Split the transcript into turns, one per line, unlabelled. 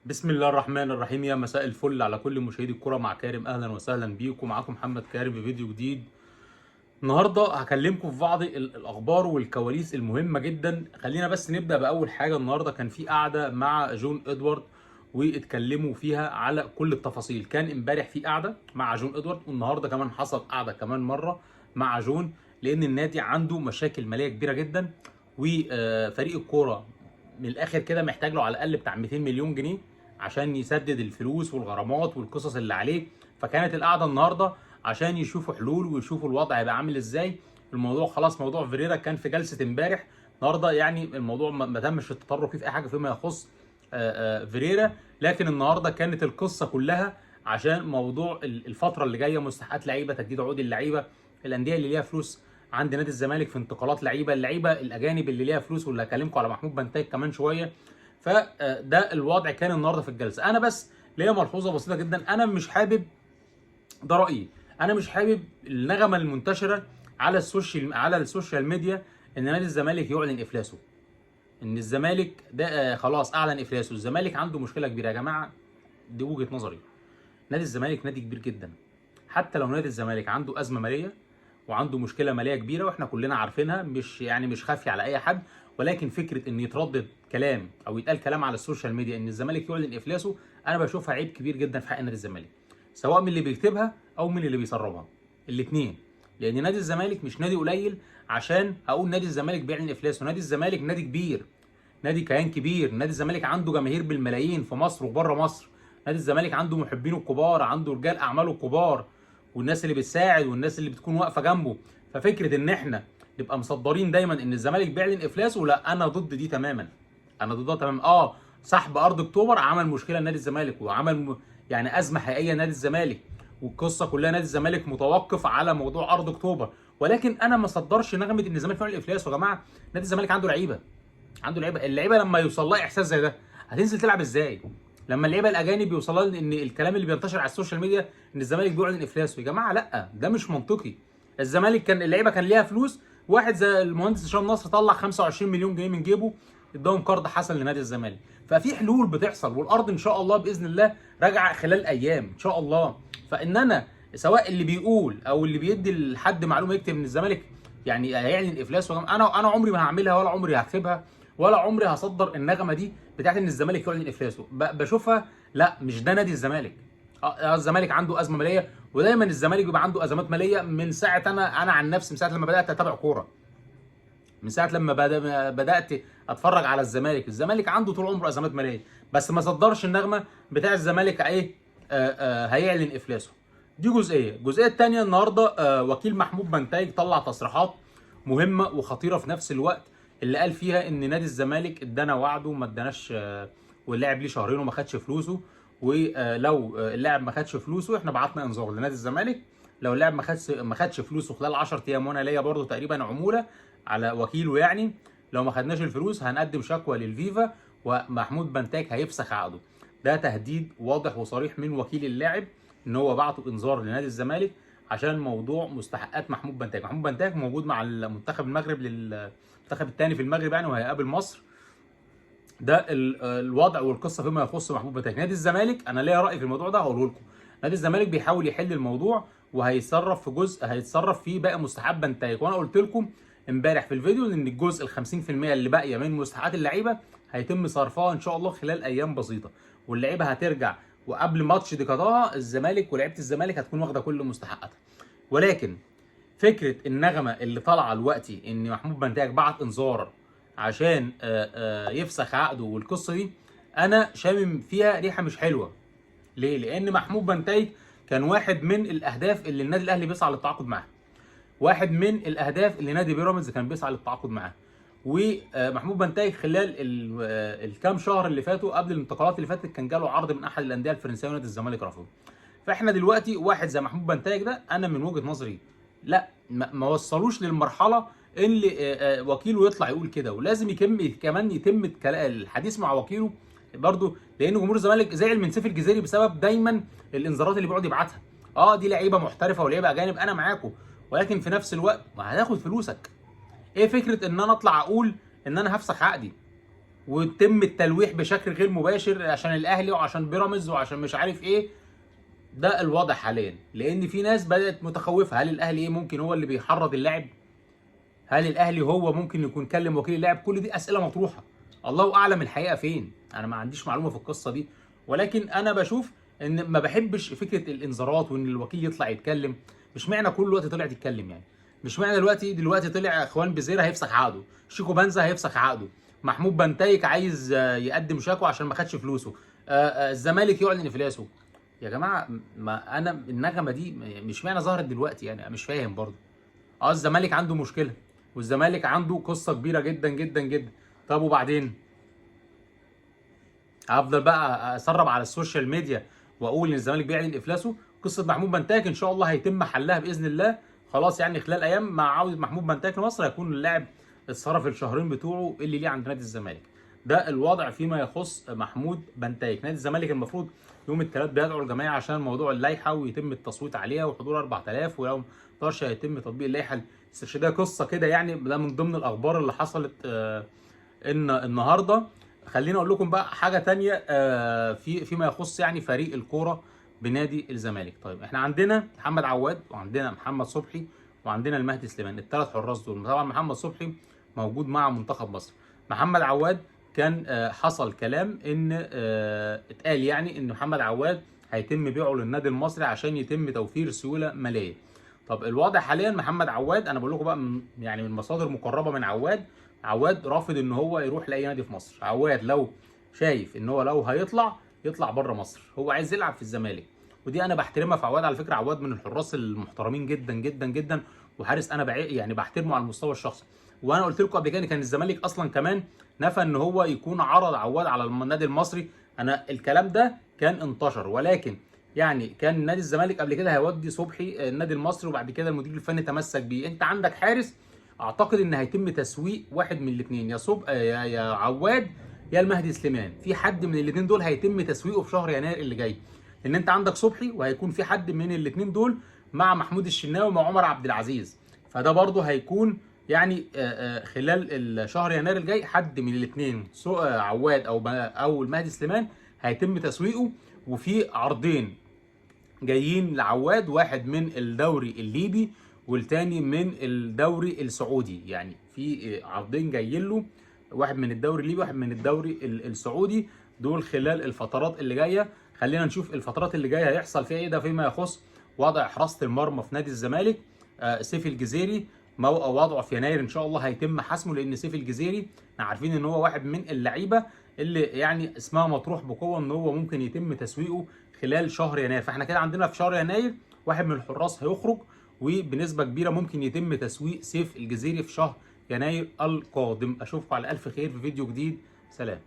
بسم الله الرحمن الرحيم. يا مساء الفل على كل مشاهدي الكرة مع كارم، اهلا وسهلا بيكم. معاكم محمد كارم في فيديو جديد. النهارده هكلمكم في بعض الاخبار والكواليس المهمة جدا. خلينا بس نبدأ بأول حاجة. النهارده كان في قعدة مع جون ادوارد واتكلموا فيها على كل التفاصيل. كان امبارح في قعدة مع جون ادوارد، والنهارده كمان حصل قعدة كمان مرة مع جون، لأن النادي عنده مشاكل مالية كبيرة جدا، وفريق الكورة من الاخر كده محتاج له على الاقل بتاع 200 مليون جنيه عشان يسدد الفلوس والغرامات والقصص اللي عليه. فكانت القعده النهارده عشان يشوفوا حلول ويشوفوا الوضع هيبقى عامل ازاي. الموضوع خلاص، موضوع فيريرا كان في جلسه امبارح. النهارده يعني الموضوع ما تمش التطرق فيه في اي حاجه فيما يخص فيريرا، لكن النهارده كانت القصه كلها عشان موضوع الفتره اللي جايه، مستحقات لعيبه، تجديد عقود اللعيبه، الانديه اللي ليها فلوس عند نادي الزمالك في انتقالات لعيبه، اللعيبه الاجانب اللي ليها فلوس، واللي هكلمكم على محمود بنتايج كمان شويه. فده الوضع كان النهارده في الجلسه. انا بس ليا ملحوظه بسيطه جدا، انا مش حابب، ده رايي، انا مش حابب النغمه المنتشره على السوشيال ميديا ان نادي الزمالك يعلن افلاسه، ان الزمالك ده خلاص اعلن افلاسه. الزمالك عنده مشكله كبيره يا جماعه، دي وجهه نظري. نادي الزمالك نادي كبير جدا، حتى لو نادي الزمالك عنده ازمه ماليه وعنده مشكله ماليه كبيره واحنا كلنا عارفينها، مش خافيه على اي حد، ولكن فكره ان يتردد كلام او يتقال كلام على السوشيال ميديا ان الزمالك يعلن افلاسه، انا بشوفها عيب كبير جدا في حق نادي الزمالك، سواء من اللي بيكتبها او من اللي بيسربها، الاثنين. لان نادي الزمالك مش نادي قليل عشان اقول نادي الزمالك بيعلن افلاسه. نادي الزمالك نادي كبير، نادي كيان كبير. نادي الزمالك عنده جماهير بالملايين في مصر وبره مصر. نادي الزمالك عنده محبينه الكبار، عنده رجال اعماله الكبار، والناس اللي بتساعد والناس اللي بتكون واقفه جنبه. ففكره ان احنا نبقى مصدرين دايما ان الزمالك بيعلن افلاسه، لا، انا ضد دي تماما. انا ضدها تماما. سحب ارض اكتوبر عمل مشكله لنادي الزمالك، وعمل يعني ازمه حقيقيه لنادي الزمالك، والقصه كلها نادي الزمالك متوقف على موضوع ارض اكتوبر. ولكن انا ما صدرش نغمه ان الزمالك بيعلن افلاسه. يا جماعه، نادي الزمالك عنده لعيبه، اللعيبه لما يوصل لها احساس زي ده هتنزل تلعب ازاي؟ لما اللعيبه الاجانب يوصل لها ان الكلام اللي بينتشر على السوشيال ميديا ان الزمالك بيعلن افلاسه، يا جماعه لا، ده مش منطقي. الزمالك كان اللعيبه كان ليها فلوس، واحد زي المهندس هشام نصر طلع 25 مليون جنيه من جيبه اداهم قرض حسن لنادي الزمالك. ففي حلول بتحصل، والارض ان شاء الله باذن الله راجعه خلال ايام ان شاء الله. فان انا سواء اللي بيقول او اللي بيدي لحد معلومه يكتب ان الزمالك يعني هيعلن افلاس، انا عمري ما هعملها ولا عمري هكتبها ولا عمري هصدر النغمه دي بتاعت ان الزمالك يعلن افلاسه. بشوفها لا، مش ده نادي الزمالك. الزمالك عنده ازمه ماليه، ودايما الزمالك بيبقى عنده ازمات ماليه من ساعه، انا عن نفسي من ساعه لما بدات اتابع كوره، من ساعه لما بدات اتفرج على الزمالك عنده طول عمره ازمات ماليه، بس ما صدرش النغمه بتاع الزمالك ايه هيعلن افلاسه. دي الجزئيه الثانيه. النهارده وكيل محمود بنتايج طلع تصريحات مهمه وخطيره في نفس الوقت، اللي قال فيها ان نادي الزمالك ادانا وعده وما اداناش، واللاعب ليه شهرين وما خدش فلوسه، ولو اللاعب ما خدش فلوسه احنا بعتنا انذار لنادي الزمالك. لو اللاعب ما خدش فلوسه خلال 10 ايام، وانا ليا برده تقريبا عموله على وكيله، يعني لو ما خدناش الفلوس هنقدم شكوى للفيفا ومحمود بنتاج هيفسخ عقده. ده تهديد واضح وصريح من وكيل اللاعب ان هو بعته انذار لنادي الزمالك عشان موضوع مستحقات محمود بنتاج. محمود بنتاج موجود مع المنتخب المغرب، للمنتخب الثاني في المغرب يعني، وهيقابل مصر. ده الوضع والقصه فيما يخص محمود بنتاج. نادي الزمالك انا ليا راي في الموضوع ده هقوله لكم. نادي الزمالك بيحاول يحل الموضوع وهيتصرف في جزء هيتصرف فيه باقي مستحقات بنتايج، وانا قلت لكم امبارح في الفيديو ان الجزء ال 50% اللي باقيه من مستحقات اللعيبه هيتم صرفها ان شاء الله خلال ايام بسيطه، واللعيبه هترجع، وقبل ماتش دي قضاها الزمالك ولعيبه الزمالك هتكون واخده كل مستحقاتها. ولكن فكره النغمه اللي طالعه دلوقتي ان محمود بنتاج بعت انذار عشان يفسخ عقده والقصه دي، انا شامم فيها ريحه مش حلوه. ليه؟ لان محمود بنتايج كان واحد من الاهداف اللي النادي الاهلي بيسعى للتعاقد معاه، واحد من الاهداف اللي نادي بيراميدز كان بيسعى للتعاقد معاه. ومحمود بنتايج خلال الكام شهر اللي فاتوا قبل الانتقالات اللي فاتت كان جاله عرض من احد الانديه الفرنسيه ونادي الزمالك رفضه. فاحنا دلوقتي واحد زي محمود بنتايج ده، انا من وجهه نظري لا، ما وصلوش للمرحله اللي وكيله يطلع يقول كده، ولازم كمان يتم الحديث مع وكيله برضه، لان جمهور الزمالك زعل من سيف الجزيري بسبب دايما الانذارات اللي بيقعد يبعتها. دي لعيبه محترفه ولعيبه اجانب، انا معاكم، ولكن في نفس الوقت ما هتاخد فلوسك. ايه فكره ان انا اطلع اقول ان انا هفسخ عقدي؟ ويتم التلويح بشكل غير مباشر عشان الاهلي وعشان بيراميدز وعشان مش عارف ايه. ده الوضع حاليا، لان في ناس بدات متخوفه. هل الاهلي ممكن هو اللي بيحرض اللاعب؟ هل الاهلي هو ممكن يكون كلم وكيل اللاعب؟ كل دي اسئله مطروحه، الله اعلم الحقيقه فين. انا ما عنديش معلومه في القصه دي، ولكن انا بشوف ان ما بحبش فكره الانذارات وان الوكيل يطلع يتكلم. مش معنى كل وقت طلع تتكلم يعني. مش معنى دلوقتي طلع اخوان بزيرة هيفسخ عقده، شيكو بنزا هيفسخ عقده، محمود بنتايك عايز يقدم شكوى عشان ما خدش فلوسه، الزمالك يعلن افلاسه. يا جماعه، ما انا النغمه دي مش معنى ظهرت دلوقتي يعني، مش فاهم برضه. الزمالك عنده مشكله، والزمالك عنده قصه كبيره جدا جدا جدا. طب وبعدين هفضل بقى اسرب على السوشيال ميديا واقول ان الزمالك بيعلن افلاسه؟ قصه محمود بنتايك ان شاء الله هيتم حلها باذن الله. خلاص يعني خلال ايام مع عوده محمود بنتايك لمصر هيكون اللاعب اتصرف الشهرين بتوعه اللي ليه عند نادي الزمالك. ده الوضع فيما يخص محمود بنتايك. نادي الزمالك المفروض يوم الثلاث بيدعو الجماهير عشان موضوع اللائحه ويتم التصويت عليها وحضور 4000، ولو ما طارش هيتم تطبيق اللائحه الاسترشاديه. قصه كده يعني، ده من ضمن الاخبار اللي حصلت ان النهارده. خليني اقول لكم بقى حاجه تانية فيما يخص يعني فريق الكوره بنادي الزمالك. طيب احنا عندنا محمد عواد وعندنا محمد صبحي وعندنا المهدي سليمان، الثلاث حراس دول. طبعا محمد صبحي موجود مع منتخب مصر. محمد عواد كان حصل كلام ان اتقال يعني ان محمد عواد هيتم بيعه للنادي المصري عشان يتم توفير سيوله ماليه. طب الوضع حاليا محمد عواد، انا بقول لكم بقى يعني من مصادر مقربه من عواد، عواد رافض ان هو يروح لاي نادي في مصر. عواد لو شايف ان هو لو هيطلع يطلع بره مصر، هو عايز يلعب في الزمالك. ودي انا بحترمها في عواد على فكره. عواد من الحراس المحترمين جدا جدا جدا، وحارس انا يعني بحترمه على المستوى الشخصي. وانا قلت لكم قبل كده كان الزمالك اصلا كمان نفى ان هو يكون عرض عواد على النادي المصري. انا الكلام ده كان انتشر، ولكن يعني كان نادي الزمالك قبل كده هيودي صبحي النادي المصري، وبعد كده المدير الفني تمسك بيه. انت عندك حارس، اعتقد ان هيتم تسويق واحد من الاثنين، يا عواد يا المهدي سليمان. في حد من الاثنين دول هيتم تسويقه في شهر يناير اللي جاي، لان انت عندك صبحي وهيكون في حد من الاثنين دول مع محمود الشناوي ومع عمر عبد العزيز. فده برضه هيكون يعني خلال الشهر يناير الجاي حد من الاثنين، سواء عواد او المهدي سليمان هيتم تسويقه. وفي عرضين جايين لعواد، واحد من الدوري الليبي والتاني من الدوري السعودي. يعني في عرضين جايين له، واحد من الدوري الليبي واحد من الدوري السعودي، دول خلال الفترات اللي جايه. خلينا نشوف الفترات اللي جايه هيحصل فيها ايه. ده فيما يخص وضع حراسه المرمى في نادي الزمالك. سيف الجزيري وضعه في يناير ان شاء الله هيتم حسمه، لان سيف الجزيري احنا عارفين ان هو واحد من اللعيبه اللي يعني اسمها مطروح بقوه ان هو ممكن يتم تسويقه خلال شهر يناير. فاحنا كده عندنا في شهر يناير واحد من الحراس هيخرج، وبنسبه كبيره ممكن يتم تسويق سيف الجزيري في شهر يناير القادم. اشوفكم على الف خير في فيديو جديد. سلام.